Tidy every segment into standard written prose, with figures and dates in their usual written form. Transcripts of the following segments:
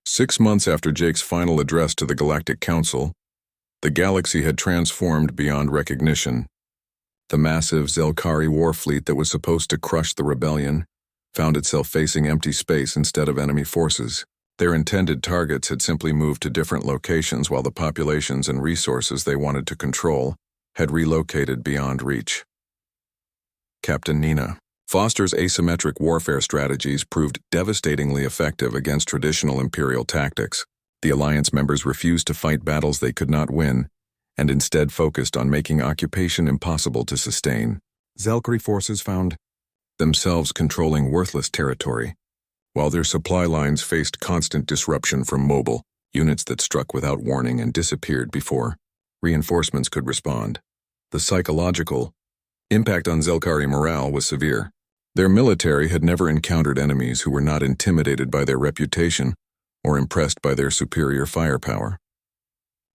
6 months after Jake's final address to the Galactic Council, the galaxy had transformed beyond recognition. The massive Zelkari war fleet that was supposed to crush the rebellion found itself facing empty space instead of enemy forces. Their intended targets had simply moved to different locations while the populations and resources they wanted to control had relocated beyond reach. Captain Nina. Foster's asymmetric warfare strategies proved devastatingly effective against traditional Imperial tactics. The Alliance members refused to fight battles they could not win, and instead focused on making occupation impossible to sustain. Zelkari forces found themselves controlling worthless territory, while their supply lines faced constant disruption from mobile units that struck without warning and disappeared before reinforcements could respond. The psychological impact on Zelkari morale was severe. Their military had never encountered enemies who were not intimidated by their reputation or impressed by their superior firepower.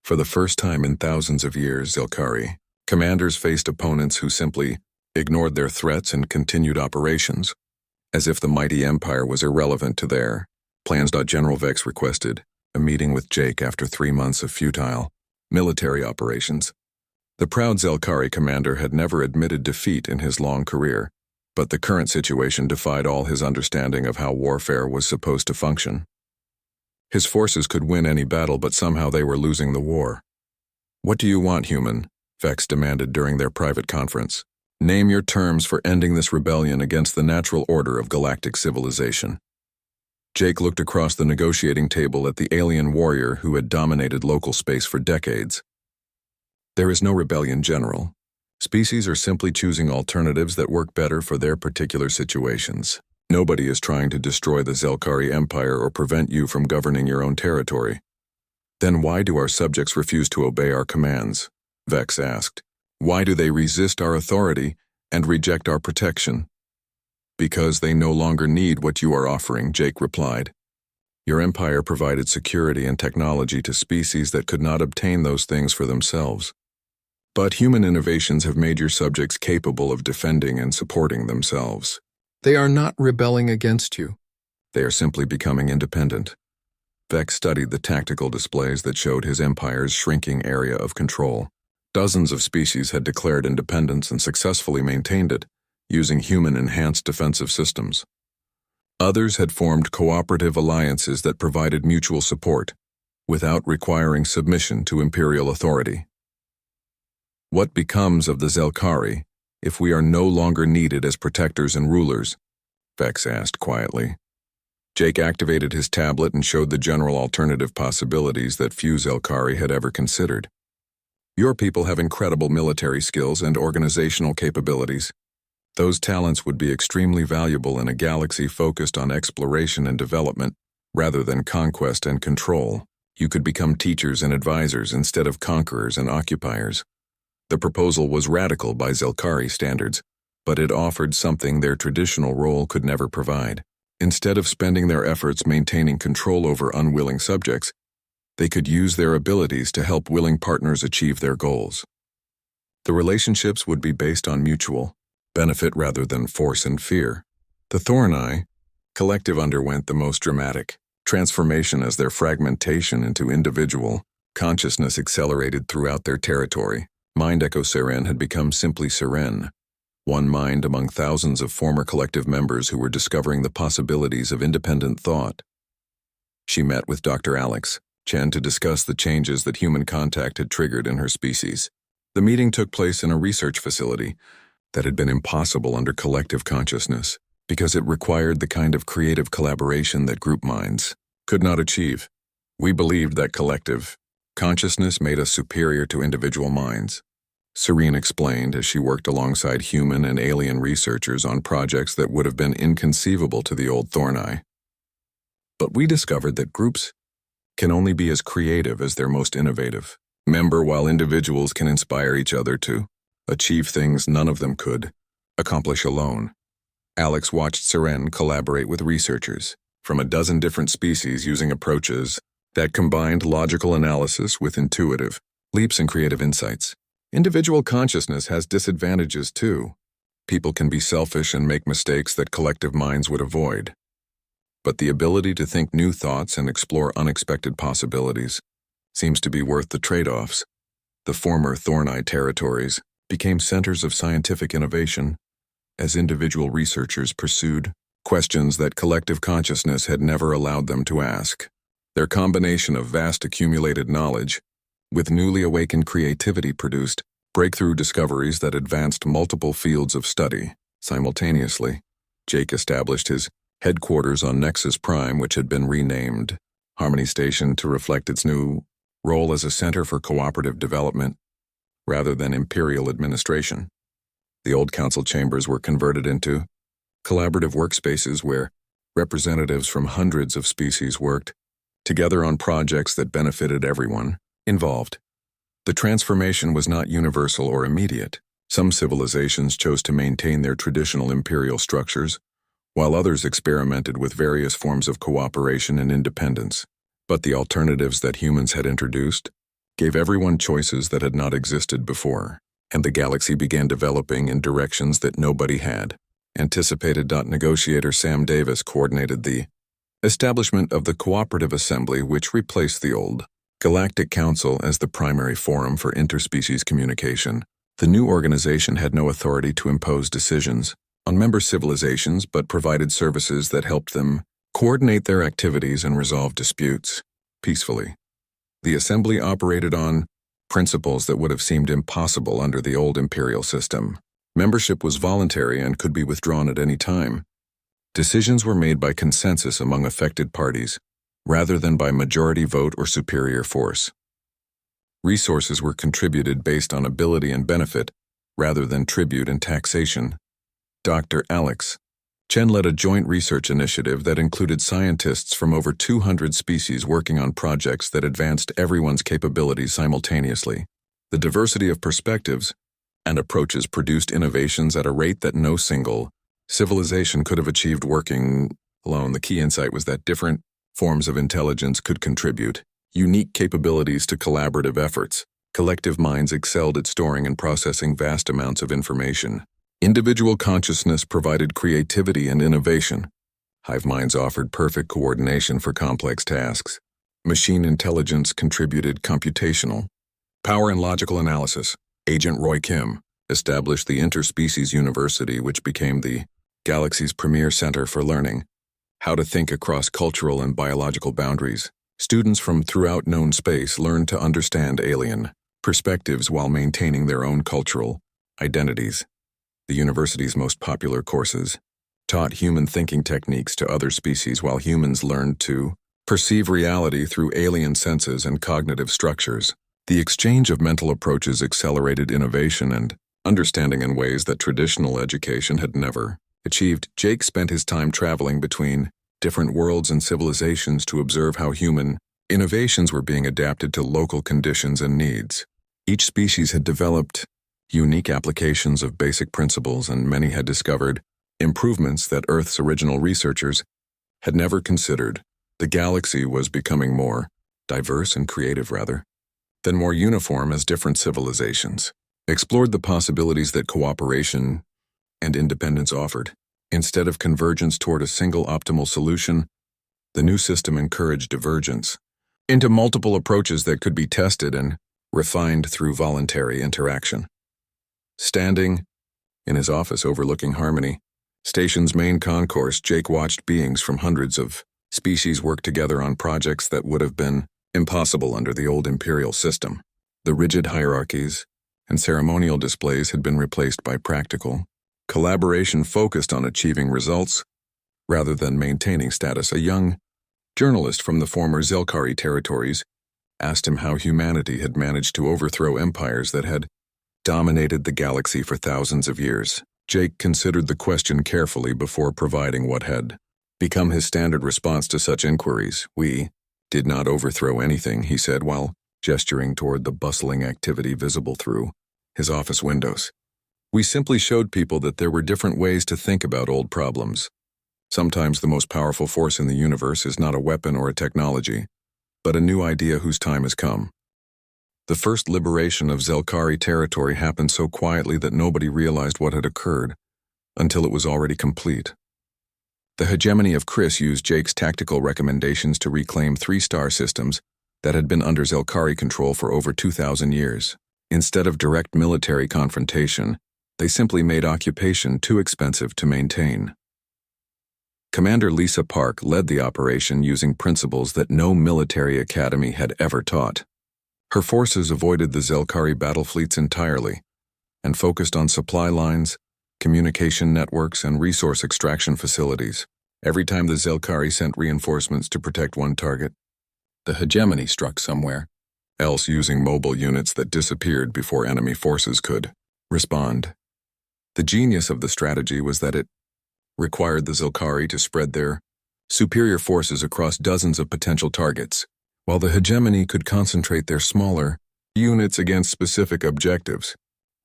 For the first time in thousands of years, Zelkari commanders faced opponents who simply ignored their threats and continued operations, as if the mighty empire was irrelevant to their plans. General Vex requested a meeting with Jake after 3 months of futile military operations. The proud Zelkari commander had never admitted defeat in his long career, but the current situation defied all his understanding of how warfare was supposed to function. His forces could win any battle, but somehow they were losing the war. "What do you want, human?" Vex demanded during their private conference. "Name your terms for ending this rebellion against the natural order of galactic civilization." Jake looked across the negotiating table at the alien warrior who had dominated local space for decades. "There is no rebellion, General. Species are simply choosing alternatives that work better for their particular situations. Nobody is trying to destroy the Zelkari Empire or prevent you from governing your own territory." "Then why do our subjects refuse to obey our commands?" Vex asked. "Why do they resist our authority and reject our protection?" "Because they no longer need what you are offering," Jake replied. "Your empire provided security and technology to species that could not obtain those things for themselves. But human innovations have made your subjects capable of defending and supporting themselves. They are not rebelling against you. They are simply becoming independent." Vex studied the tactical displays that showed his empire's shrinking area of control. Dozens of species had declared independence and successfully maintained it, using human-enhanced defensive systems. Others had formed cooperative alliances that provided mutual support, without requiring submission to imperial authority. "What becomes of the Zelkari if we are no longer needed as protectors and rulers?" Vex asked quietly. Jake activated his tablet and showed the general alternative possibilities that few Zelkari had ever considered. "Your people have incredible military skills and organizational capabilities. Those talents would be extremely valuable in a galaxy focused on exploration and development rather than conquest and control. You could become teachers and advisors instead of conquerors and occupiers." The proposal was radical by Zelkari standards, but it offered something their traditional role could never provide. Instead of spending their efforts maintaining control over unwilling subjects, they could use their abilities to help willing partners achieve their goals. The relationships would be based on mutual benefit rather than force and fear. The Thorneye collective underwent the most dramatic transformation as their fragmentation into individual consciousness accelerated throughout their territory. Mind Echo Seren had become simply Seren, one mind among thousands of former collective members who were discovering the possibilities of independent thought. She met with Dr. Alex Chen to discuss the changes that human contact had triggered in her species. The meeting took place in a research facility that had been impossible under collective consciousness because it required the kind of creative collaboration that group minds could not achieve. "We believed that collective consciousness made us superior to individual minds," Serene explained as she worked alongside human and alien researchers on projects that would have been inconceivable to the old Thorneye. "But we discovered that groups can only be as creative as their most innovative member, while individuals can inspire each other to achieve things none of them could accomplish alone." Alex watched Seren collaborate with researchers from a dozen different species using approaches that combined logical analysis with intuitive leaps and creative insights. Individual consciousness has disadvantages too. People can be selfish and make mistakes that collective minds would avoid. but the ability to think new thoughts and explore unexpected possibilities seems to be worth the trade-offs. The former Thorneye territories became centers of scientific innovation as individual researchers pursued questions that collective consciousness had never allowed them to ask. Their combination of vast accumulated knowledge with newly awakened creativity produced breakthrough discoveries that advanced multiple fields of study. Simultaneously, Jake established his headquarters on Nexus Prime, which had been renamed Harmony Station to reflect its new role as a center for cooperative development rather than imperial administration. The old council chambers were converted into collaborative workspaces where representatives from hundreds of species worked together on projects that benefited everyone involved. The transformation was not universal or immediate. Some civilizations chose to maintain their traditional imperial structures, while others experimented with various forms of cooperation and independence. But the alternatives that humans had introduced gave everyone choices that had not existed before, and the galaxy began developing in directions that nobody had anticipated. Negotiator Sam Davis coordinated the establishment of the Cooperative Assembly, which replaced the old Galactic Council as the primary forum for interspecies communication. The new organization had no authority to impose decisions on member civilizations, but provided services that helped them coordinate their activities and resolve disputes peacefully. The Assembly operated on principles that would have seemed impossible under the old imperial system. Membership was voluntary and could be withdrawn at any time. Decisions were made by consensus among affected parties, rather than by majority vote or superior force. Resources were contributed based on ability and benefit, rather than tribute and taxation. Dr. Alex Chen led a joint research initiative that included scientists from over 200 species working on projects that advanced everyone's capabilities simultaneously. The diversity of perspectives and approaches produced innovations at a rate that no single civilization could have achieved working alone. The key insight was that different forms of intelligence could contribute unique capabilities to collaborative efforts. Collective minds excelled at storing and processing vast amounts of information. Individual consciousness provided creativity and innovation. Hive minds offered perfect coordination for complex tasks. Machine intelligence contributed computational power and logical analysis. Agent Roy Kim established the Interspecies University, which became the galaxy's premier center for learning how to think across cultural and biological boundaries. Students from throughout known space learned to understand alien perspectives while maintaining their own cultural identities. The university's most popular courses taught human thinking techniques to other species, while humans learned to perceive reality through alien senses and cognitive structures. The exchange of mental approaches accelerated innovation and understanding in ways that traditional education had never achieved. Jake spent his time traveling between different worlds and civilizations to observe how human innovations were being adapted to local conditions and needs. Each species had developed unique applications of basic principles, and many had discovered improvements that Earth's original researchers had never considered. The galaxy was becoming more diverse and creative rather than more uniform as different civilizations explored the possibilities that cooperation and independence offered. Instead of convergence toward a single optimal solution, the new system encouraged divergence into multiple approaches that could be tested and refined through voluntary interaction. Standing in his office overlooking Harmony Station's main concourse, Jake watched beings from hundreds of species work together on projects that would have been impossible under the old imperial system. The rigid hierarchies and ceremonial displays had been replaced by practical collaboration focused on achieving results rather than maintaining status. A young journalist from the former Zelkari territories asked him how humanity had managed to overthrow empires that had dominated the galaxy for thousands of years. Jake considered the question carefully before providing what had become his standard response to such inquiries. "We did not overthrow anything," he said while gesturing toward the bustling activity visible through his office windows. "We simply showed people that there were different ways to think about old problems. Sometimes the most powerful force in the universe is not a weapon or a technology, but a new idea whose time has come." The first liberation of Zelkari territory happened so quietly that nobody realized what had occurred until it was already complete. The hegemony of Chris used Jake's tactical recommendations to reclaim 3-star systems that had been under Zelkari control for over 2,000 years. Instead of direct military confrontation, they simply made occupation too expensive to maintain. Commander Lisa Park led the operation using principles that no military academy had ever taught. Her forces avoided the Zelkari battle fleets entirely and focused on supply lines, communication networks, and resource extraction facilities. Every time the Zelkari sent reinforcements to protect one target, the hegemony struck somewhere else using mobile units that disappeared before enemy forces could respond. The genius of the strategy was that it required the Zelkari to spread their superior forces across dozens of potential targets, while the hegemony could concentrate their smaller units against specific objectives.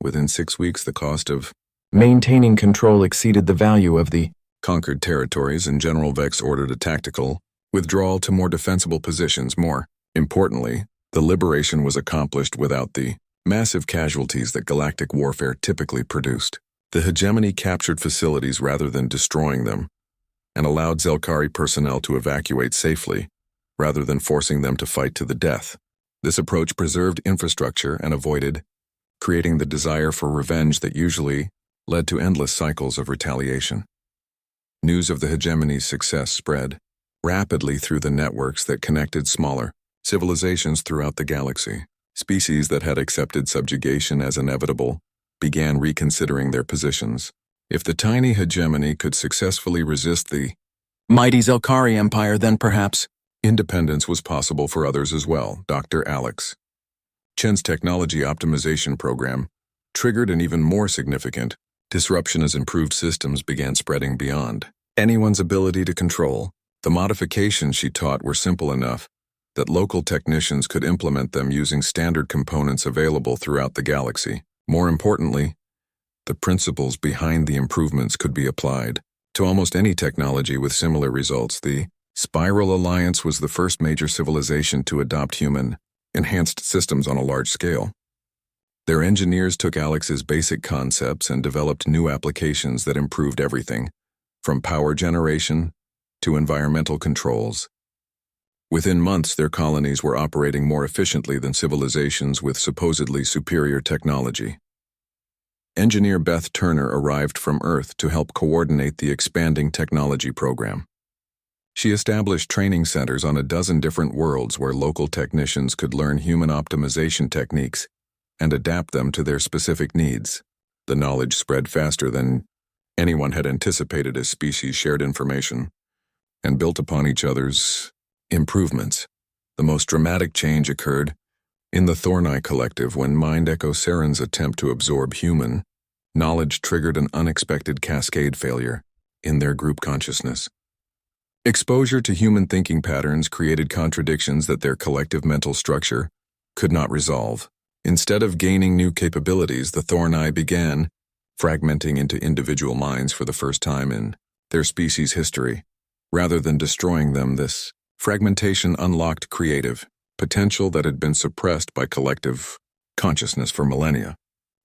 Within 6 weeks, the cost of maintaining control exceeded the value of the conquered territories, and General Vex ordered a tactical withdrawal to more defensible positions. More importantly, the liberation was accomplished without the massive casualties that galactic warfare typically produced. The hegemony captured facilities rather than destroying them, and allowed Zelkari personnel to evacuate safely, rather than forcing them to fight to the death. This approach preserved infrastructure and avoided creating the desire for revenge that usually led to endless cycles of retaliation. News of the hegemony's success spread rapidly through the networks that connected smaller civilizations throughout the galaxy. Species that had accepted subjugation as inevitable began reconsidering their positions. If the tiny hegemony could successfully resist the mighty Zelkari Empire, then perhaps independence was possible for others as well. Dr. Alex Chen's technology optimization program triggered an even more significant disruption as improved systems began spreading beyond anyone's ability to control. The modifications she taught were simple enough that local technicians could implement them using standard components available throughout the galaxy. More importantly, the principles behind the improvements could be applied to almost any technology with similar results. The Spiral Alliance was the first major civilization to adopt human-enhanced systems on a large scale. Their engineers took Alex's basic concepts and developed new applications that improved everything, from power generation to environmental controls. Within months, their colonies were operating more efficiently than civilizations with supposedly superior technology. Engineer Beth Turner arrived from Earth to help coordinate the expanding technology program. She established training centers on a dozen different worlds where local technicians could learn human optimization techniques and adapt them to their specific needs. The knowledge spread faster than anyone had anticipated as species shared information and built upon each other's improvements. The most dramatic change occurred in the Thorneye Collective when Mind Echo Saren's attempt to absorb human knowledge triggered an unexpected cascade failure in their group consciousness. Exposure to human thinking patterns created contradictions that their collective mental structure could not resolve. Instead of gaining new capabilities, the Thorneye began fragmenting into individual minds for the first time in their species' history. Rather than destroying them, this fragmentation unlocked creative potential that had been suppressed by collective consciousness for millennia.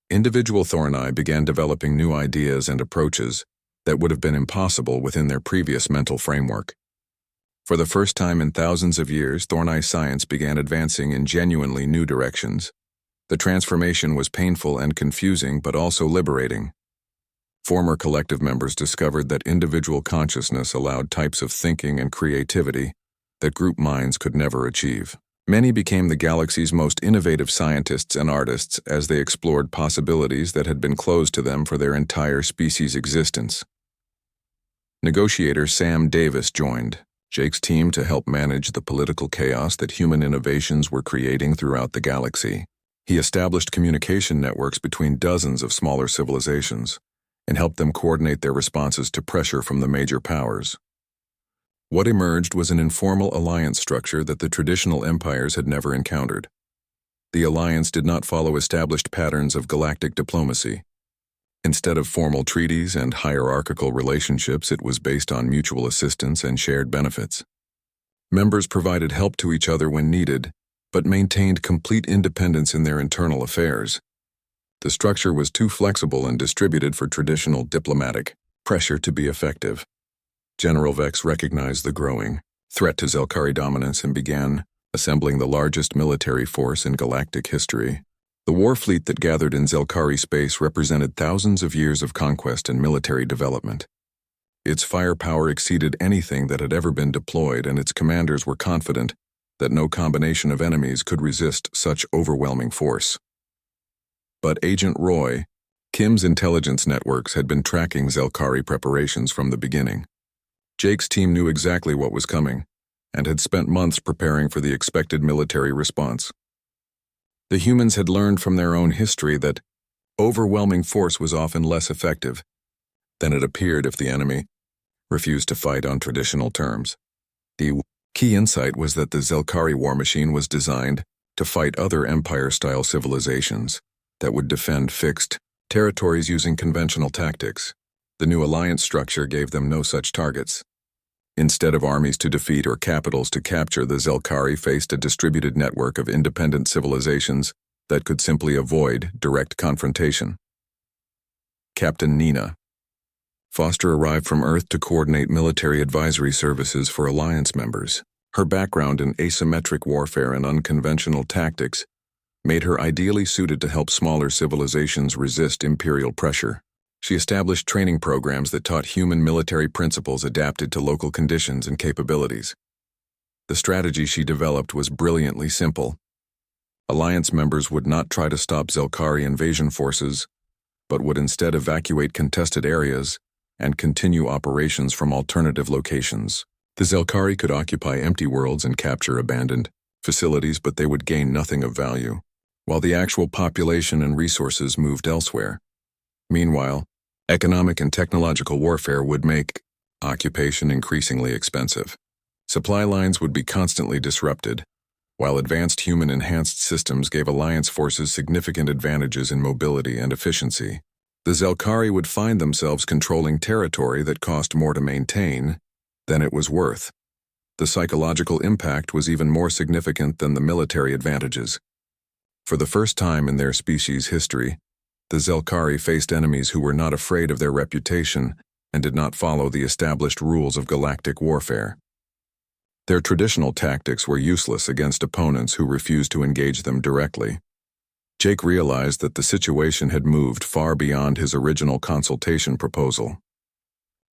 Individual Thorneye began developing new ideas and approaches that would have been impossible within their previous mental framework. For the first time in thousands of years, Thorneye science began advancing in genuinely new directions. The transformation was painful and confusing, but also liberating. Former collective members discovered that individual consciousness allowed types of thinking and creativity that group minds could never achieve. Many became the galaxy's most innovative scientists and artists as they explored possibilities that had been closed to them for their entire species' existence. Negotiator Sam Davis joined Jake's team to help manage the political chaos that human innovations were creating throughout the galaxy. He established communication networks between dozens of smaller civilizations and helped them coordinate their responses to pressure from the major powers. What emerged was an informal alliance structure that the traditional empires had never encountered. The alliance did not follow established patterns of galactic diplomacy. Instead of formal treaties and hierarchical relationships, it was based on mutual assistance and shared benefits. Members provided help to each other when needed, but maintained complete independence in their internal affairs. The structure was too flexible and distributed for traditional diplomatic pressure to be effective. General Vex recognized the growing threat to Zelkari dominance and began assembling the largest military force in galactic history. The war fleet that gathered in Zelkari space represented thousands of years of conquest and military development. Its firepower exceeded anything that had ever been deployed, and its commanders were confident that no combination of enemies could resist such overwhelming force. But Agent Roy, Kim's intelligence networks had been tracking Zelkari preparations from the beginning. Jake's team knew exactly what was coming, and had spent months preparing for the expected military response. The humans had learned from their own history that overwhelming force was often less effective than it appeared if the enemy refused to fight on traditional terms. The key insight was that the Zelkari war machine was designed to fight other Empire-style civilizations that would defend fixed territories using conventional tactics. The new alliance structure gave them no such targets. Instead of armies to defeat or capitals to capture, the Zelkari faced a distributed network of independent civilizations that could simply avoid direct confrontation. Captain Nina Foster arrived from Earth to coordinate military advisory services for Alliance members. Her background in asymmetric warfare and unconventional tactics made her ideally suited to help smaller civilizations resist Imperial pressure. She established training programs that taught human military principles adapted to local conditions and capabilities. The strategy she developed was brilliantly simple. Alliance members would not try to stop Zelkari invasion forces, but would instead evacuate contested areas and continue operations from alternative locations. The Zelkari could occupy empty worlds and capture abandoned facilities, but they would gain nothing of value, while the actual population and resources moved elsewhere. Meanwhile, economic and technological warfare would make occupation increasingly expensive. Supply lines would be constantly disrupted, while advanced human-enhanced systems gave Alliance forces significant advantages in mobility and efficiency. The Zelkari would find themselves controlling territory that cost more to maintain than it was worth. The psychological impact was even more significant than the military advantages. For the first time in their species' history, the Zelkari faced enemies who were not afraid of their reputation and did not follow the established rules of galactic warfare. Their traditional tactics were useless against opponents who refused to engage them directly. Jake realized that the situation had moved far beyond his original consultation proposal.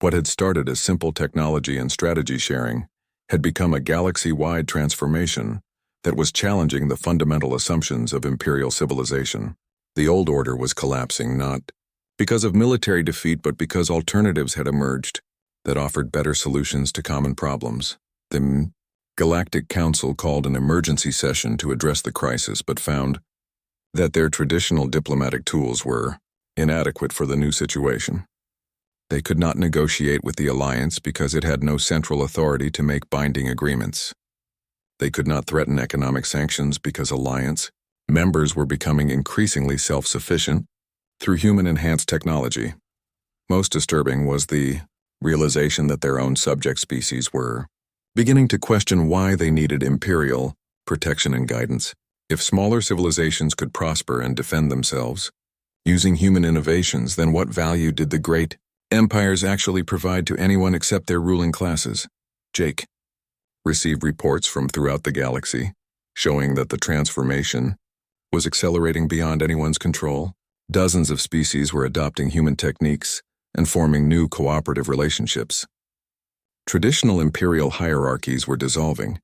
What had started as simple technology and strategy sharing had become a galaxy-wide transformation that was challenging the fundamental assumptions of Imperial civilization. The old order was collapsing not because of military defeat but because alternatives had emerged that offered better solutions to common problems. The Galactic Council called an emergency session to address the crisis but found that their traditional diplomatic tools were inadequate for the new situation. They could not negotiate with the Alliance because it had no central authority to make binding agreements. They could not threaten economic sanctions because Alliance members were becoming increasingly self-sufficient through human-enhanced technology. Most disturbing was the realization that their own subject species were beginning to question why they needed Imperial protection and guidance. If smaller civilizations could prosper and defend themselves using human innovations, then what value did the great empires actually provide to anyone except their ruling classes? Jake received reports from throughout the galaxy showing that the transformation was accelerating beyond anyone's control. Dozens of species were adopting human techniques and forming new cooperative relationships. Traditional imperial hierarchies were dissolving,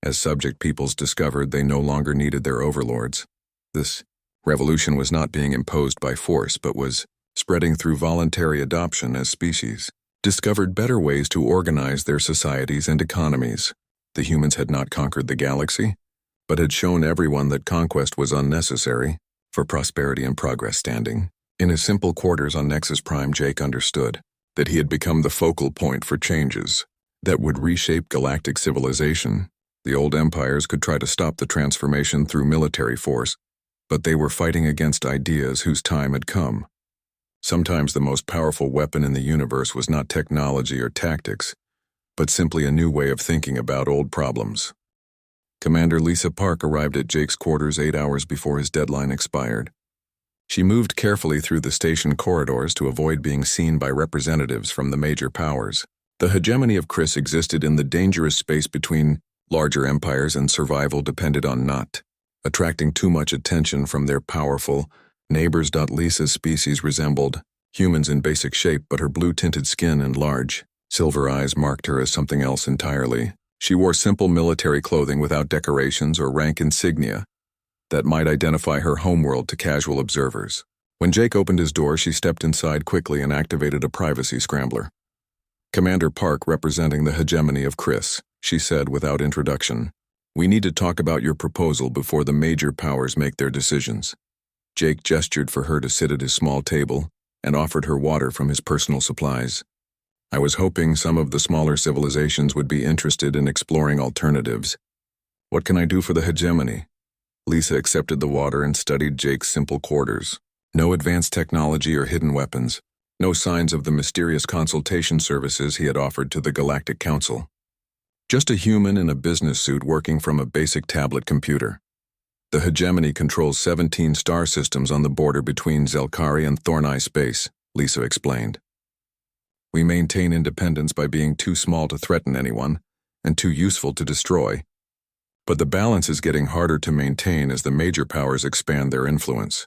as subject peoples discovered they no longer needed their overlords. This revolution was not being imposed by force, but was spreading through voluntary adoption as species discovered better ways to organize their societies and economies. The humans had not conquered the galaxy, but had shown everyone that conquest was unnecessary for prosperity and progress standing. In his simple quarters on Nexus Prime, Jake understood that he had become the focal point for changes that would reshape galactic civilization. The old empires could try to stop the transformation through military force, but they were fighting against ideas whose time had come. Sometimes the most powerful weapon in the universe was not technology or tactics, but simply a new way of thinking about old problems. Commander Lisa Park arrived at Jake's quarters 8 hours before his deadline expired. She moved carefully through the station corridors to avoid being seen by representatives from the major powers. The hegemony of Chris existed in the dangerous space between larger empires, and survival depended on not attracting too much attention from their powerful neighbors. Lisa's species resembled humans in basic shape, but her blue-tinted skin and large silver eyes marked her as something else entirely. She wore simple military clothing without decorations or rank insignia that might identify her homeworld to casual observers. When Jake opened his door, she stepped inside quickly and activated a privacy scrambler. "Commander Park, representing the hegemony of Chris," she said without introduction. "We need to talk about your proposal before the major powers make their decisions." Jake gestured for her to sit at his small table and offered her water from his personal supplies. "I was hoping some of the smaller civilizations would be interested in exploring alternatives. What can I do for the hegemony?" Lisa accepted the water and studied Jake's simple quarters. No advanced technology or hidden weapons. No signs of the mysterious consultation services he had offered to the Galactic Council. Just a human in a business suit working from a basic tablet computer. "The hegemony controls 17 star systems on the border between Zelkari and Thorneye space," Lisa explained. "We maintain independence by being too small to threaten anyone and too useful to destroy. But the balance is getting harder to maintain as the major powers expand their influence."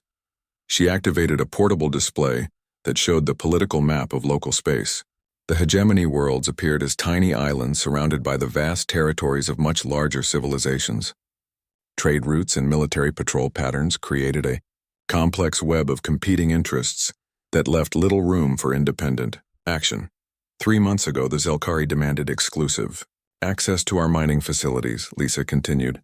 She activated a portable display that showed the political map of local space. The hegemony worlds appeared as tiny islands surrounded by the vast territories of much larger civilizations. Trade routes and military patrol patterns created a complex web of competing interests that left little room for independent action. 3 months ago, the Zelkari demanded exclusive access to our mining facilities, Lisa continued.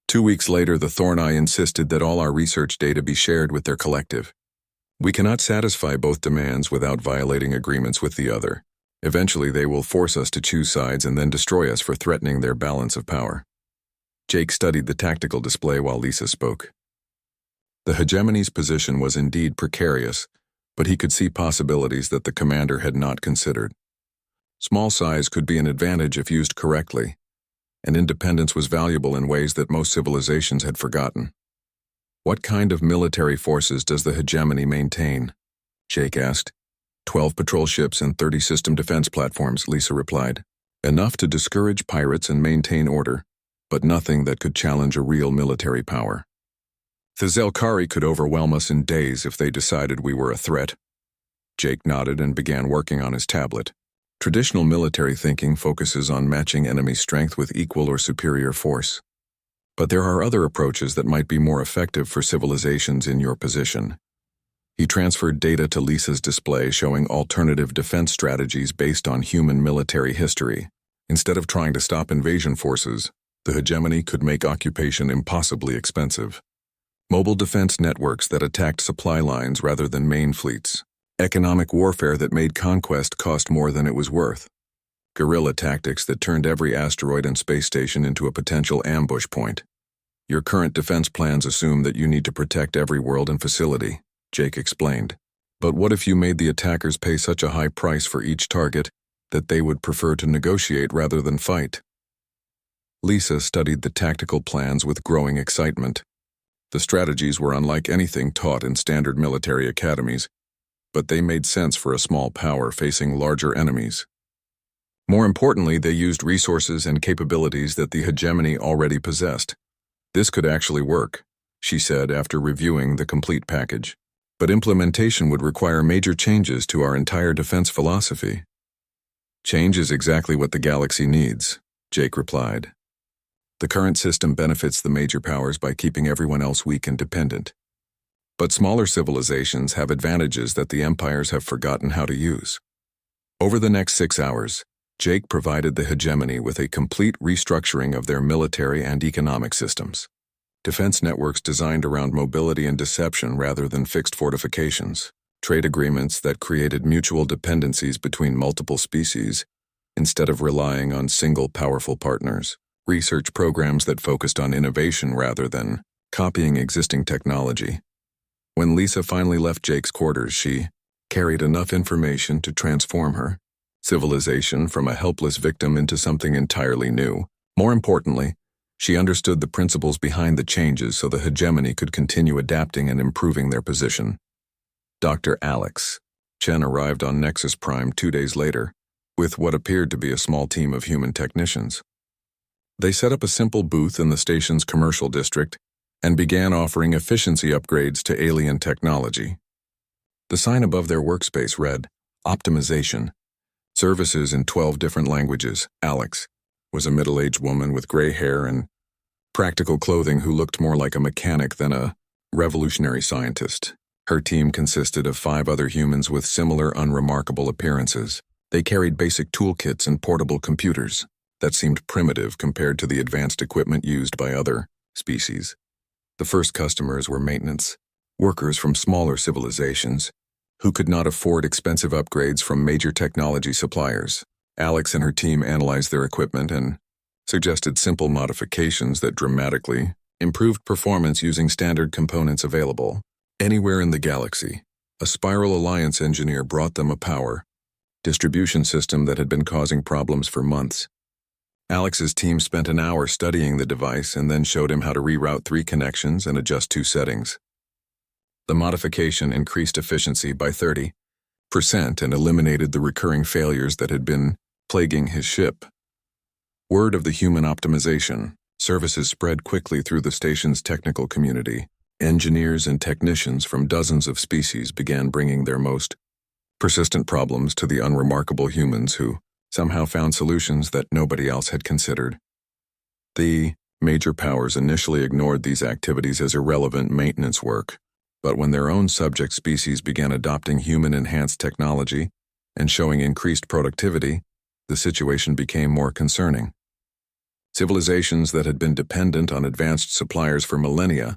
2 weeks later, the Thorneye insisted that all our research data be shared with their collective. We cannot satisfy both demands without violating agreements with the other. Eventually, they will force us to choose sides and then destroy us for threatening their balance of power. Jake studied the tactical display while Lisa spoke. The hegemony's position was indeed precarious, but he could see possibilities that the commander had not considered. Small size could be an advantage if used correctly, and independence was valuable in ways that most civilizations had forgotten. "What kind of military forces does the hegemony maintain?" Jake asked. 12 patrol ships and 30 system defense platforms, Lisa replied. "Enough to discourage pirates and maintain order, but nothing that could challenge a real military power. The Zelkari could overwhelm us in days if they decided we were a threat." Jake nodded and began working on his tablet. Traditional military thinking focuses on matching enemy strength with equal or superior force. But there are other approaches that might be more effective for civilizations in your position. He transferred data to Lisa's display showing alternative defense strategies based on human military history. Instead of trying to stop invasion forces, the hegemony could make occupation impossibly expensive. Mobile defense networks that attacked supply lines rather than main fleets. Economic warfare that made conquest cost more than it was worth. Guerrilla tactics that turned every asteroid and space station into a potential ambush point. Your current defense plans assume that you need to protect every world and facility, Jake explained. But what if you made the attackers pay such a high price for each target that they would prefer to negotiate rather than fight? Lisa studied the tactical plans with growing excitement. The strategies were unlike anything taught in standard military academies, but they made sense for a small power facing larger enemies. More importantly, they used resources and capabilities that the hegemony already possessed. "This could actually work," she said after reviewing the complete package. "But implementation would require major changes to our entire defense philosophy." "Change is exactly what the galaxy needs," Jake replied. "The current system benefits the major powers by keeping everyone else weak and dependent. But smaller civilizations have advantages that the empires have forgotten how to use." Over the next 6 hours, Jake provided the hegemony with a complete restructuring of their military and economic systems. Defense networks designed around mobility and deception rather than fixed fortifications. Trade agreements that created mutual dependencies between multiple species instead of relying on single powerful partners. Research programs that focused on innovation rather than copying existing technology. When Lisa finally left Jake's quarters, she carried enough information to transform her civilization from a helpless victim into something entirely new. More importantly, she understood the principles behind the changes so the hegemony could continue adapting and improving their position. Dr. Alex Chen arrived on Nexus Prime 2 days later, with what appeared to be a small team of human technicians. They set up a simple booth in the station's commercial district and began offering efficiency upgrades to alien technology. The sign above their workspace read, Optimization. Services in 12 different languages. Alex was a middle-aged woman with gray hair and practical clothing who looked more like a mechanic than a revolutionary scientist. Her team consisted of 5 other humans with similar unremarkable appearances. They carried basic toolkits and portable computers that seemed primitive compared to the advanced equipment used by other species. The first customers were maintenance workers from smaller civilizations who could not afford expensive upgrades from major technology suppliers. Alex and her team analyzed their equipment and suggested simple modifications that dramatically improved performance using standard components available anywhere in the galaxy. A Spiral Alliance engineer brought them a power distribution system that had been causing problems for months. Alex's team spent an hour studying the device and then showed him how to reroute 3 connections and adjust 2 settings. The modification increased efficiency by 30% and eliminated the recurring failures that had been plaguing his ship. Word of the human optimization services spread quickly through the station's technical community. Engineers and technicians from dozens of species began bringing their most persistent problems to the unremarkable humans who somehow found solutions that nobody else had considered. The major powers initially ignored these activities as irrelevant maintenance work, but when their own subject species began adopting human-enhanced technology and showing increased productivity, the situation became more concerning. Civilizations that had been dependent on advanced suppliers for millennia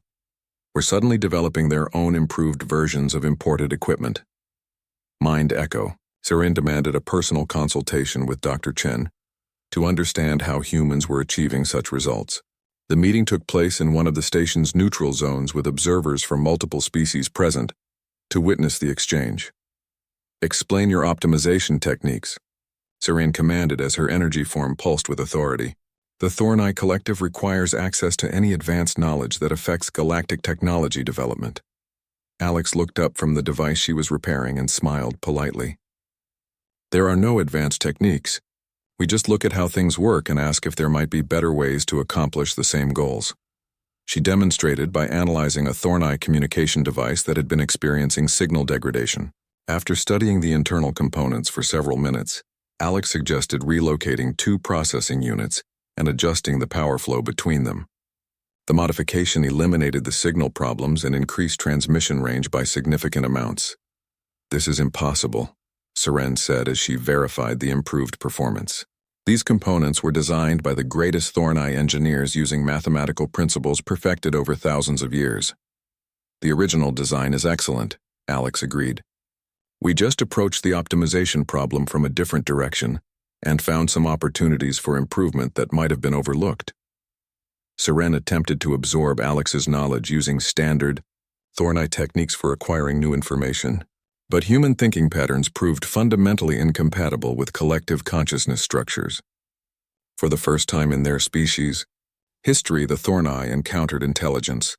were suddenly developing their own improved versions of imported equipment. Mind Echo. Seren demanded a personal consultation with Dr. Chen to understand how humans were achieving such results. The meeting took place in one of the station's neutral zones with observers from multiple species present to witness the exchange. Explain your optimization techniques, Seren commanded as her energy form pulsed with authority. The Thorneye Collective requires access to any advanced knowledge that affects galactic technology development. Alex looked up from the device she was repairing and smiled politely. There are no advanced techniques. We just look at how things work and ask if there might be better ways to accomplish the same goals. She demonstrated by analyzing a Thorneye communication device that had been experiencing signal degradation. After studying the internal components for several minutes, Alex suggested relocating 2 processing units and adjusting the power flow between them. The modification eliminated the signal problems and increased transmission range by significant amounts. This is impossible, Seren said as she verified the improved performance. These components were designed by the greatest Thorneye engineers using mathematical principles perfected over thousands of years. The original design is excellent, Alex agreed. We just approached the optimization problem from a different direction and found some opportunities for improvement that might have been overlooked. Seren attempted to absorb Alex's knowledge using standard Thorneye techniques for acquiring new information, but human thinking patterns proved fundamentally incompatible with collective consciousness structures. For the first time in their species history, the Thorneye encountered intelligence.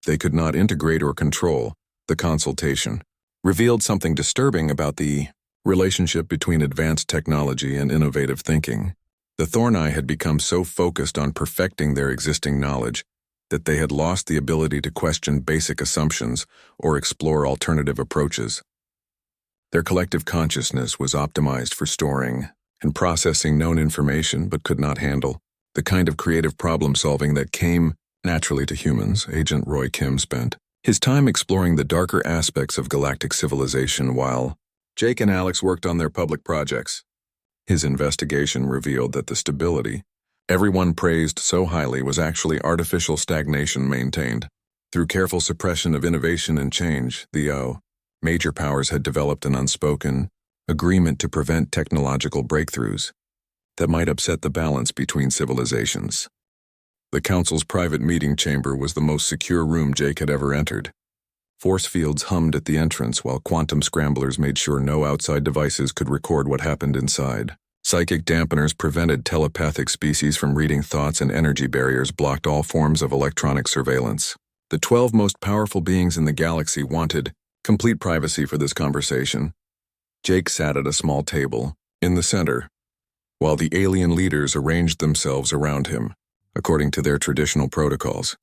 They could not integrate or control. The consultation revealed something disturbing about the relationship between advanced technology and innovative thinking. The Thorneye had become so focused on perfecting their existing knowledge that they had lost the ability to question basic assumptions or explore alternative approaches. Their collective consciousness was optimized for storing and processing known information but could not handle the kind of creative problem-solving that came naturally to humans. Agent Roy Kim spent his time exploring the darker aspects of galactic civilization while Jake and Alex worked on their public projects. His investigation revealed that the stability everyone praised so highly was actually artificial stagnation maintained. Through careful suppression of innovation and change, the major powers had developed an unspoken agreement to prevent technological breakthroughs that might upset the balance between civilizations. The Council's private meeting chamber was the most secure room Jake had ever entered. Force fields hummed at the entrance while quantum scramblers made sure no outside devices could record what happened inside. Psychic dampeners prevented telepathic species from reading thoughts, and energy barriers blocked all forms of electronic surveillance. The 12 most powerful beings in the galaxy wanted complete privacy for this conversation. Jake sat at a small table, in the center, while the alien leaders arranged themselves around him, according to their traditional protocols.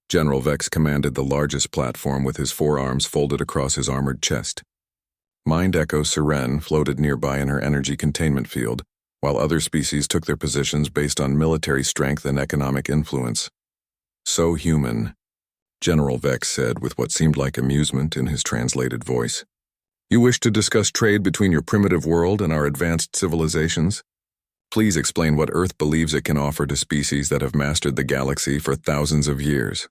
General Vex commanded the largest platform with his forearms folded across his armored chest. Mind Echo Seren floated nearby in her energy containment field, while other species took their positions based on military strength and economic influence. "So human," General Vex said with what seemed like amusement in his translated voice. "You wish to discuss trade between your primitive world and our advanced civilizations? Please explain what Earth believes it can offer to species that have mastered the galaxy for thousands of years."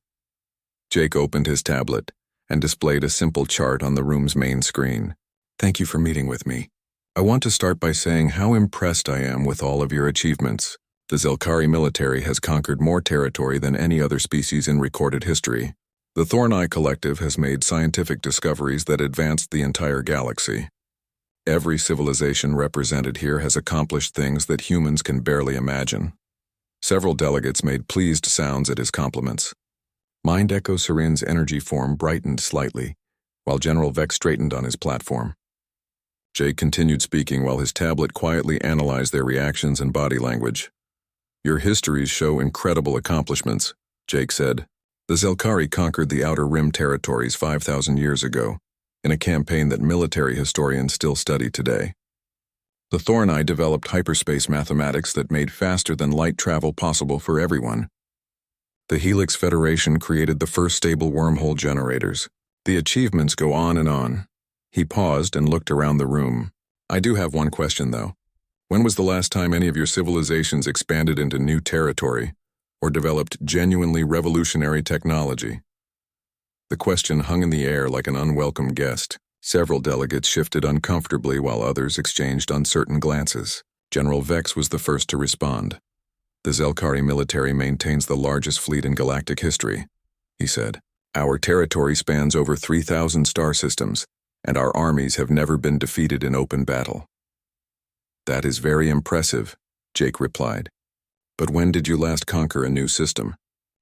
Jake opened his tablet and displayed a simple chart on the room's main screen. "Thank you for meeting with me. I want to start by saying how impressed I am with all of your achievements. The Zelkari military has conquered more territory than any other species in recorded history. The Thorneye Collective has made scientific discoveries that advanced the entire galaxy. Every civilization represented here has accomplished things that humans can barely imagine." Several delegates made pleased sounds at his compliments. Mind Echo Seren's energy form brightened slightly, while General Vex straightened on his platform. Jake continued speaking while his tablet quietly analyzed their reactions and body language. "Your histories show incredible accomplishments," Jake said. "The Zelkari conquered the Outer Rim territories 5,000 years ago, in a campaign that military historians still study today. The Thorneye developed hyperspace mathematics that made faster-than-light travel possible for everyone. The Helix Federation created the first stable wormhole generators. The achievements go on and on." He paused and looked around the room. "I do have one question, though. When was the last time any of your civilizations expanded into new territory or developed genuinely revolutionary technology?" The question hung in the air like an unwelcome guest. Several delegates shifted uncomfortably while others exchanged uncertain glances. General Vex was the first to respond. "The Zelkari military maintains the largest fleet in galactic history," he said. "Our territory spans over 3,000 star systems, and our armies have never been defeated in open battle." "That is very impressive," Jake replied. "But when did you last conquer a new system?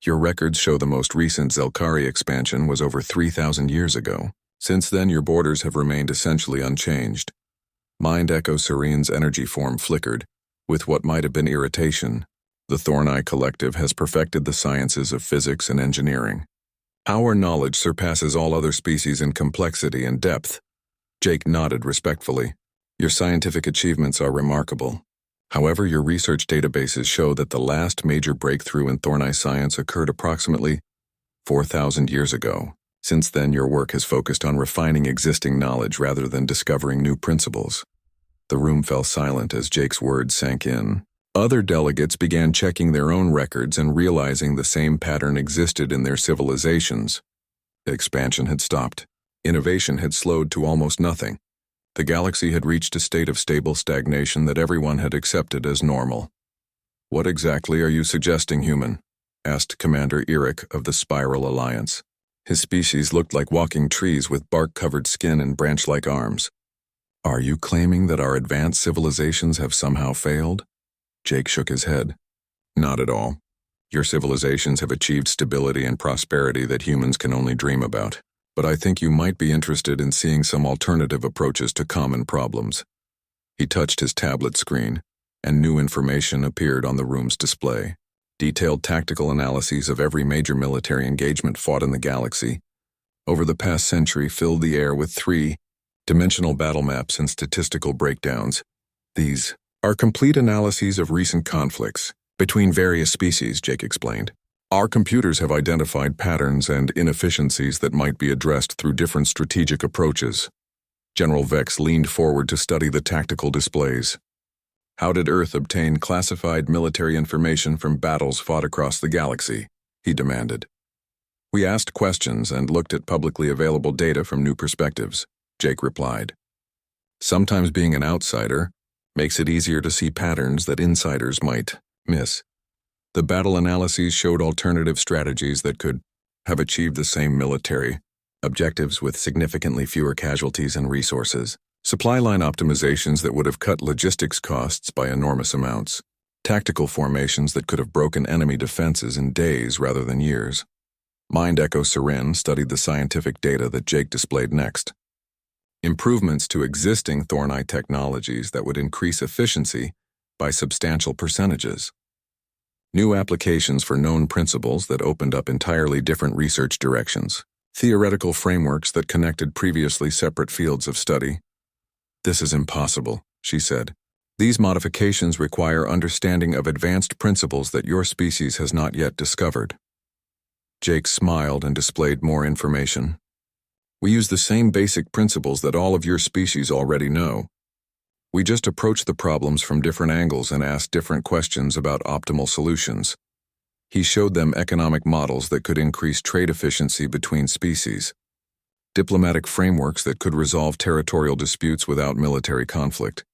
Your records show the most recent Zelkari expansion was over 3,000 years ago. Since then, your borders have remained essentially unchanged." Mind Echo Serene's energy form flickered, with what might have been irritation. "The Thorneye Collective has perfected the sciences of physics and engineering. Our knowledge surpasses all other species in complexity and depth." Jake nodded respectfully. "Your scientific achievements are remarkable. However, your research databases show that the last major breakthrough in Thorneye science occurred approximately 4,000 years ago. Since then, your work has focused on refining existing knowledge rather than discovering new principles." The room fell silent as Jake's words sank in. Other delegates began checking their own records and realizing the same pattern existed in their civilizations. Expansion had stopped. Innovation had slowed to almost nothing. The galaxy had reached a state of stable stagnation that everyone had accepted as normal. "What exactly are you suggesting, human?" asked Commander Eric of the Spiral Alliance. His species looked like walking trees with bark-covered skin and branch-like arms. "Are you claiming that our advanced civilizations have somehow failed?" Jake shook his head. "Not at all. Your civilizations have achieved stability and prosperity that humans can only dream about. But I think you might be interested in seeing some alternative approaches to common problems." He touched his tablet screen, and new information appeared on the room's display. Detailed tactical analyses of every major military engagement fought in the galaxy over the past century filled the air with three-dimensional battle maps and statistical breakdowns. "These are complete analyses of recent conflicts between various species," Jake explained. "Our computers have identified patterns and inefficiencies that might be addressed through different strategic approaches." General Vex leaned forward to study the tactical displays. "How did Earth obtain classified military information from battles fought across the galaxy?" he demanded. "We asked questions and looked at publicly available data from new perspectives," Jake replied. "Sometimes being an outsider makes it easier to see patterns that insiders might miss. The battle analyses showed alternative strategies that could have achieved the same military objectives with significantly fewer casualties and resources. Supply line optimizations that would have cut logistics costs by enormous amounts. Tactical formations that could have broken enemy defenses in days rather than years." Mind Echo Seren studied the scientific data that Jake displayed next. improvements to existing Thornite technologies that would increase efficiency by substantial percentages, new applications for known principles that opened up entirely different research directions, theoretical frameworks that connected previously separate fields of study. "This is impossible," she said. "These modifications require understanding of advanced principles that your species has not yet discovered." Jake smiled and displayed more information. "We use the same basic principles that all of your species already know. We just approach the problems from different angles and ask different questions about optimal solutions." He showed them economic models that could increase trade efficiency between species, diplomatic frameworks that could resolve territorial disputes without military conflict,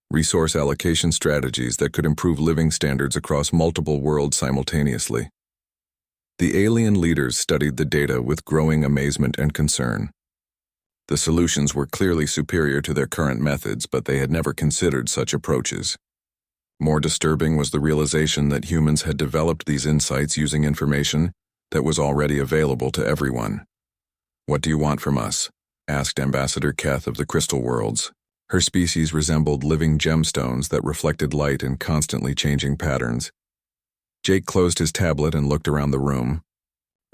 resource allocation strategies that could improve living standards across multiple worlds simultaneously. The alien leaders studied the data with growing amazement and concern. The solutions were clearly superior to their current methods, but they had never considered such approaches. More disturbing was the realization that humans had developed these insights using information that was already available to everyone. "What do you want from us?" asked Ambassador Keth of the Crystal Worlds. Her species resembled living gemstones that reflected light in constantly changing patterns. Jake closed his tablet and looked around the room.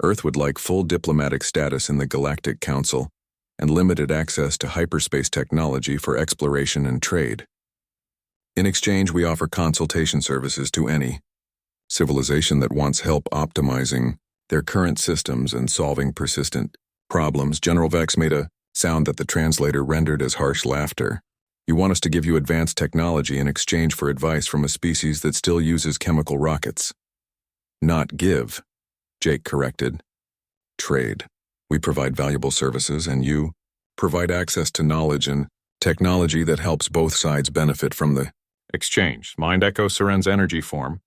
Earth would like full diplomatic status in the Galactic Council and limited access to hyperspace technology for exploration and trade. In exchange, we offer consultation services to any civilization that wants help optimizing their current systems and solving persistent problems. General Vex made a sound that the translator rendered as harsh laughter. "You want us to give you advanced technology in exchange for advice from a species that still uses chemical rockets." "Not give," Jake corrected. "Trade. We provide valuable services, and you provide access to knowledge and technology that helps both sides benefit from the exchange." Mind Echo Seren's energy form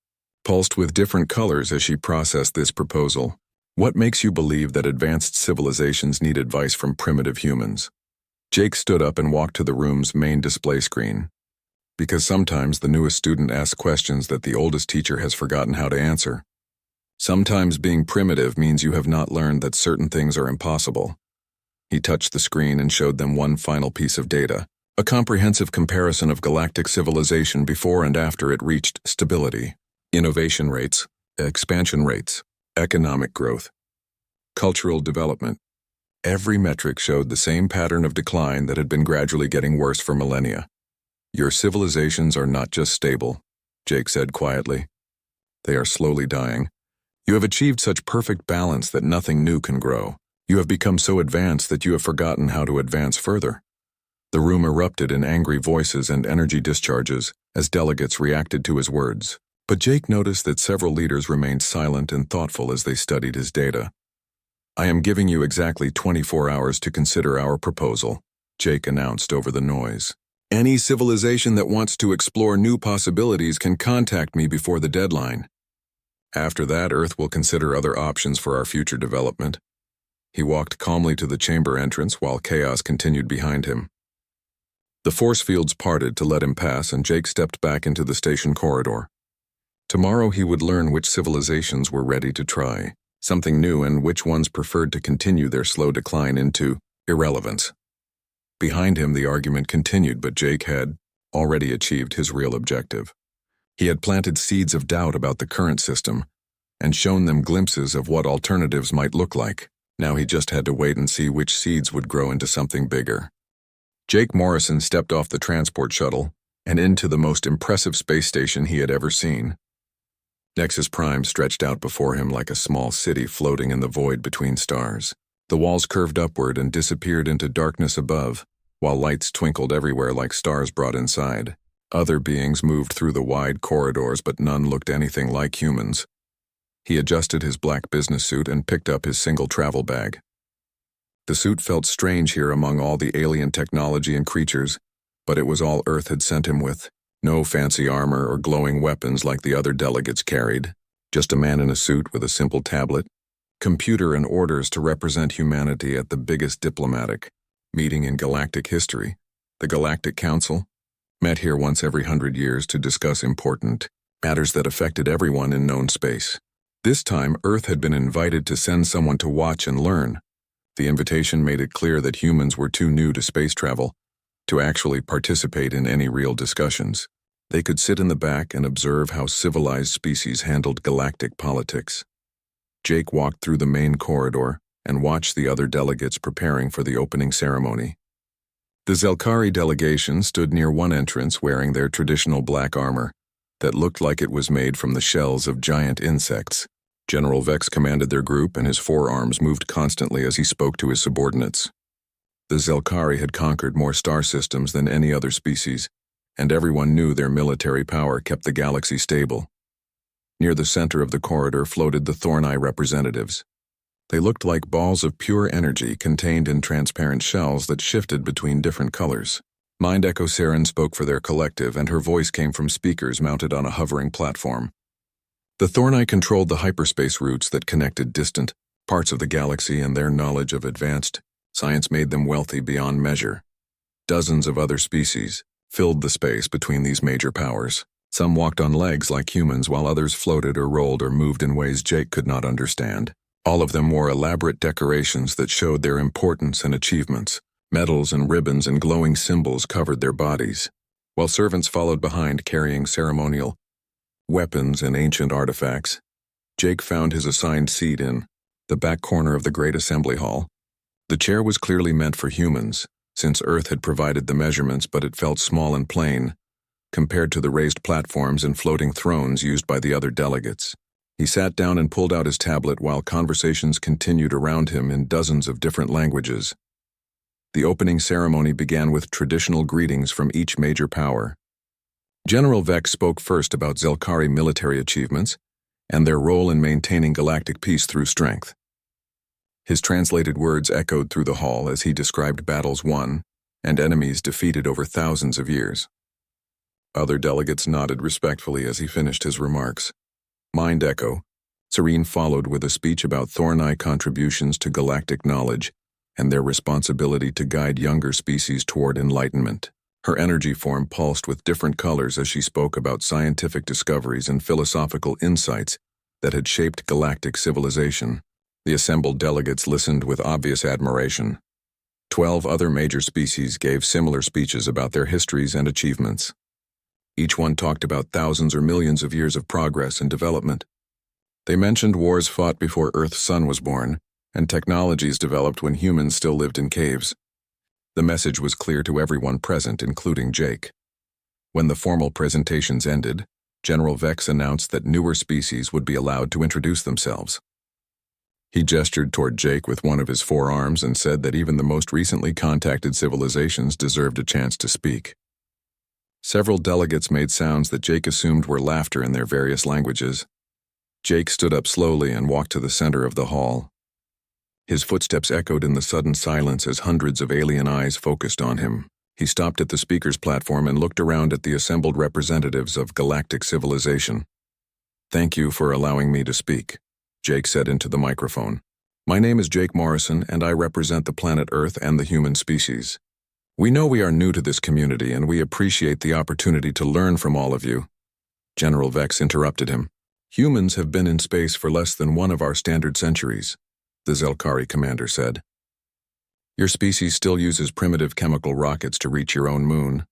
pulsed with different colors as she processed this proposal. "What makes you believe that advanced civilizations need advice from primitive humans?" Jake stood up and walked to the room's main display screen. "Because sometimes the newest student asks questions that the oldest teacher has forgotten how to answer. Sometimes being primitive means you have not learned that certain things are impossible." He touched the screen and showed them one final piece of data, a comprehensive comparison of galactic civilization before and after it reached stability, innovation rates, expansion rates, economic growth, cultural development. Every metric showed the same pattern of decline that had been gradually getting worse for millennia. "Your civilizations are not just stable," Jake said quietly. "They are slowly dying. You have achieved such perfect balance that nothing new can grow. You have become so advanced that you have forgotten how to advance further." The room erupted in angry voices and energy discharges as delegates reacted to his words. But Jake noticed that several leaders remained silent and thoughtful as they studied his data. "I am giving you exactly 24 hours to consider our proposal," Jake announced over the noise. "Any civilization that wants to explore new possibilities can contact me before the deadline. After that, Earth will consider other options for our future development." He walked calmly to the chamber entrance while chaos continued behind him. The force fields parted to let him pass, and Jake stepped back into the station corridor. Tomorrow he would learn which civilizations were ready to try something new and which ones preferred to continue their slow decline into irrelevance. Behind him the argument continued, but Jake had already achieved his real objective. He had planted seeds of doubt about the current system and shown them glimpses of what alternatives might look like. Now he just had to wait and see which seeds would grow into something bigger. Jake Morrison stepped off the transport shuttle and into the most impressive space station he had ever seen. Nexus Prime stretched out before him like a small city floating in the void between stars. The walls curved upward and disappeared into darkness above, while lights twinkled everywhere like stars brought inside. Other beings moved through the wide corridors, but none looked anything like humans. He adjusted his black business suit and picked up his single travel bag. The suit felt strange here among all the alien technology and creatures, but it was all Earth had sent him with. No fancy armor or glowing weapons like the other delegates carried. Just a man in a suit with a simple tablet, computer, and orders to represent humanity at the biggest diplomatic meeting in galactic history. The Galactic Council met here once every 100 years to discuss important matters that affected everyone in known space. This time, Earth had been invited to send someone to watch and learn, The invitation made it clear that humans were too new to space travel to actually participate in any real discussions. They could sit in the back and observe how civilized species handled galactic politics. Jake walked through the main corridor and watched the other delegates preparing for the opening ceremony. The Zelkari delegation stood near one entrance wearing their traditional black armor that looked like it was made from the shells of giant insects. General Vex commanded their group, and his forearms moved constantly as he spoke to his subordinates. The Zelkari had conquered more star systems than any other species, and everyone knew their military power kept the galaxy stable. Near the center of the corridor floated the Thorneye representatives. They looked like balls of pure energy contained in transparent shells that shifted between different colors. Mind Echo Saren spoke for their collective, and her voice came from speakers mounted on a hovering platform. The Thorneye controlled the hyperspace routes that connected distant parts of the galaxy, and their knowledge of advanced science made them wealthy beyond measure. Dozens of other species filled the space between these major powers. Some walked on legs like humans, while others floated or rolled or moved in ways Jake could not understand. All of them wore elaborate decorations that showed their importance and achievements. Medals and ribbons and glowing symbols covered their bodies, while servants followed behind carrying ceremonial weapons and ancient artifacts. Jake found his assigned seat in the back corner of the great assembly hall. The chair was clearly meant for humans, since Earth had provided the measurements, but it felt small and plain compared to the raised platforms and floating thrones used by the other delegates. He sat down and pulled out his tablet while conversations continued around him in dozens of different languages. The opening ceremony began with traditional greetings from each major power. General Vex spoke first about Zelkari military achievements and their role in maintaining galactic peace through strength. His translated words echoed through the hall as he described battles won and enemies defeated over thousands of years. Other delegates nodded respectfully as he finished his remarks. Mind Echo Serene followed with a speech about Thorneye contributions to galactic knowledge and their responsibility to guide younger species toward enlightenment. Her energy form pulsed with different colors as she spoke about scientific discoveries and philosophical insights that had shaped galactic civilization. The assembled delegates listened with obvious admiration. 12 other major species gave similar speeches about their histories and achievements. Each one talked about thousands or millions of years of progress and development. They mentioned wars fought before Earth's sun was born, and technologies developed when humans still lived in caves. The message was clear to everyone present, including Jake. When the formal presentations ended, General Vex announced that newer species would be allowed to introduce themselves. He gestured toward Jake with one of his forearms and said that even the most recently contacted civilizations deserved a chance to speak. Several delegates made sounds that Jake assumed were laughter in their various languages. Jake stood up slowly and walked to the center of the hall. His footsteps echoed in the sudden silence as hundreds of alien eyes focused on him. He stopped at the speaker's platform and looked around at the assembled representatives of galactic civilization. "Thank you for allowing me to speak," Jake said into the microphone. "My name is Jake Morrison, and I represent the planet Earth and the human species. We know we are new to this community, and we appreciate the opportunity to learn from all of you." General Vex interrupted him. "Humans have been in space for less than one of our standard centuries," the Zelkari commander said. "Your species still uses primitive chemical rockets to reach your own moon.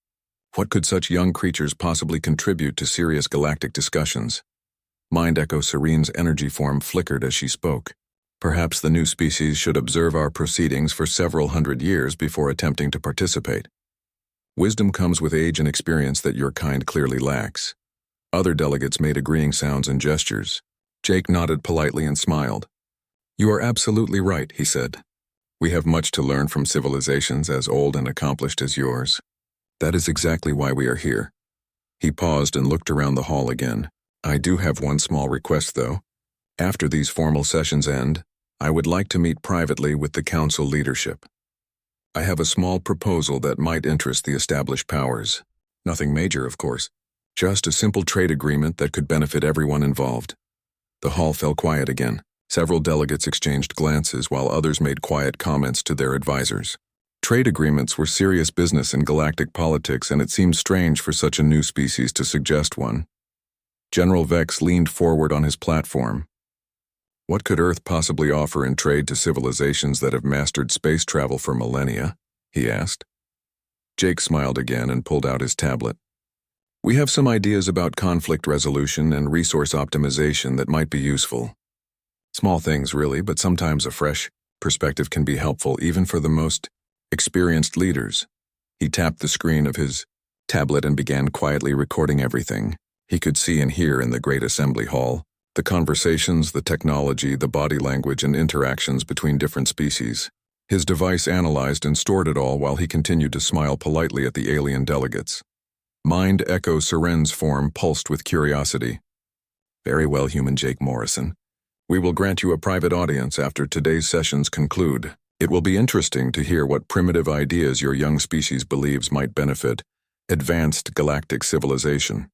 What could such young creatures possibly contribute to serious galactic discussions?" Mind Echo Serene's energy form flickered as she spoke. "Perhaps the new species should observe our proceedings for several hundred years before attempting to participate. Wisdom comes with age and experience that your kind clearly lacks." Other delegates made agreeing sounds and gestures. Jake nodded politely and smiled. "You are absolutely right," he said. "We have much to learn from civilizations as old and accomplished as yours. That is exactly why we are here." He paused and looked around the hall again. "I do have one small request, though. After these formal sessions end, I would like to meet privately with the council leadership. I have a small proposal that might interest the established powers. Nothing major, of course. Just a simple trade agreement that could benefit everyone involved." The hall fell quiet again. Several delegates exchanged glances while others made quiet comments to their advisors. Trade agreements were serious business in galactic politics, and it seemed strange for such a new species to suggest one. General Vex leaned forward on his platform. What could Earth possibly offer in trade to civilizations that have mastered space travel for millennia? He asked. Jake smiled again and pulled out his tablet. We have some ideas about conflict resolution and resource optimization that might be useful. Small things, really, but sometimes a fresh perspective can be helpful even for the most experienced leaders. He tapped the screen of his tablet and began quietly recording everything he could see and hear in the great assembly hall. The conversations, the technology, the body language, and interactions between different species. His device analyzed and stored it all while he continued to smile politely at the alien delegates. Mind Echo Seren's form pulsed with curiosity. Very well, human Jake Morrison. We will grant you a private audience after today's sessions conclude. It will be interesting to hear what primitive ideas your young species believes might benefit advanced galactic civilization.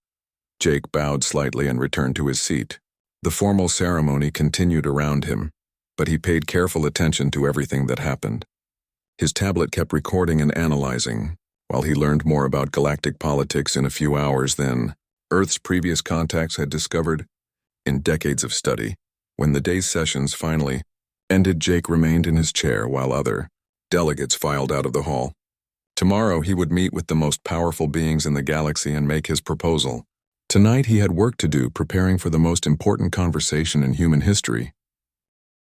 Jake bowed slightly and returned to his seat. The formal ceremony continued around him, but he paid careful attention to everything that happened. His tablet kept recording and analyzing, while he learned more about galactic politics in a few hours than Earth's previous contacts had discovered in decades of study. When the day's sessions finally ended, Jake remained in his chair while other delegates filed out of the hall. Tomorrow he would meet with the most powerful beings in the galaxy and make his proposal. Tonight he had work to do preparing for the most important conversation in human history.